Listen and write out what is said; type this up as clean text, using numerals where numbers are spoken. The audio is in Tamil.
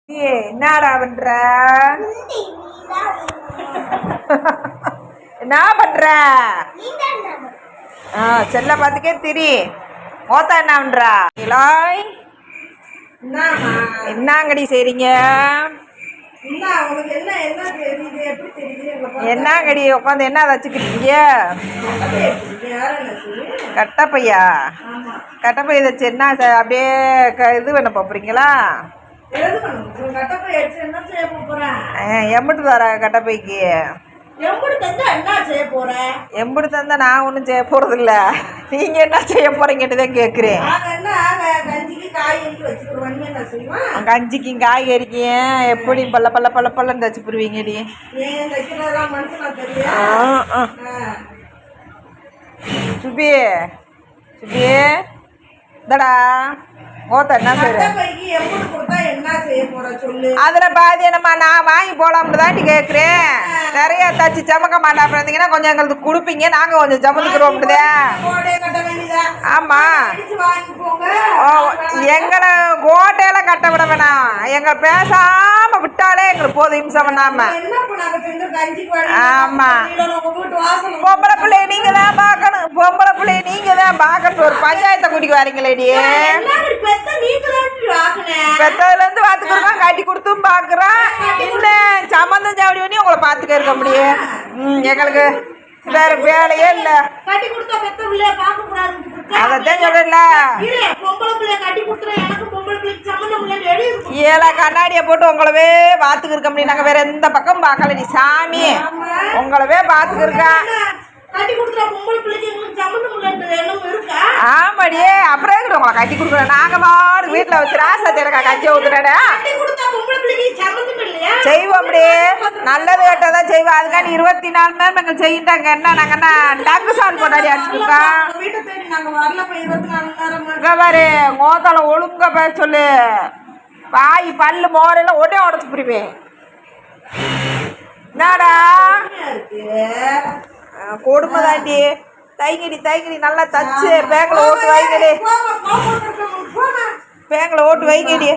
என்னடா பண்ற? என்ன பண்ற? செல்ல பார்த்துக்கே திரி. மோத்தா என்ன பண்றா? இலாய் என்னங்கடி செய்றீங்க? என்னங்கடி உட்காந்து என்ன வச்சுக்கிட்டீங்க? கட்டப்பையா? கட்டப்பைய வச்சு என்ன அப்படியே இது பண்ண போறீங்களா? எம்பிட்டு தர கட்டப்பைக்கு? எம்பிட்டு தந்தா நான் ஒன்றும் செய்ய போறது இல்ல. நீங்க என்ன செய்ய போறீங்கன்னு தான் கேட்குறேன். கஞ்சிக்கும் காய்கறிக்கும் எப்படி பல்ல பல்ல பல்ல பல்லன்னு தச்சு போடுவீங்கடி? சுபி சுபி இந்தடா ஓத்த என்ன அதுல பாதி என்னம்மா நான் வாங்கி போலாம்னு தாண்டி கேட்குறேன். நிறைய தச்சு சமக்க மாட்டா இருந்தீங்கன்னா கொஞ்சம் எங்களுக்கு கொடுப்பீங்க, நாங்கள் கொஞ்சம் சமந்துக்கிறோம்னுதே. ஆமா எங்களை கோட்டையில கட்ட விட வேணாம், எங்களை பேசாம விட்டாலே எங்களுக்கு போதும் இம்சம் பண்ணாம. ஆமா பொம்பளை பிள்ளைய நீங்க தான் பார்க்கணும், பொம்பளை பிள்ளைய நீங்க தான் பார்க்கணும். ஒரு பஞ்சாயத்தை கூட்டிக்கு வரீங்களேடி. பெத்ததுல இருந்து பாத்துக்கிறோம், கட்டி கொடுத்தும் பாக்குறோம். இல்ல சம்பந்தம் சாவடி பண்ணி உங்களை பாத்துக்க இருக்க முடியும். எங்களுக்கு வேற வேலையே இல்ல. அதான் சொல்றேன்ல, ஏழை கண்ணாடிய போட்டு உங்களவே பாத்துக்க இருக்க முடியும். நாங்க வேற எந்த பக்கம் பாக்கல நீ சாமி, உங்களவே பாத்துக்க இருக்கா. ஆமாடியே அப்புறம் உங்களை கட்டி கொடுக்குறேன். நாங்க பாரு வீட்டுல வச்சு ராசத்தை எனக்கா கஞ்சி ஊத்துறேன். செய்வோம் அப்படியே நல்லது கேட்டதான் செய்வோம். அதுக்காண்டி 24 நேரம் எங்களுக்கு செய்யிட்டாங்க. என்ன நாங்க என்ன டங்கு சால் கொண்டாடி அடிச்சுருக்கோம். பாரு மோத்தால ஒழுங்கா பேச சொல்லு. வாய் பல்லு மோரெல்லாம் ஒடே உடச்சு புரிவேன். என்னடா கொடுமை தாண்டி. தைங்கடி தைங்கடி நல்லா தச்சு பேங்கில் ஓட்டு வைங்கடி, பேங்கில் ஓட்டு வைங்கடி.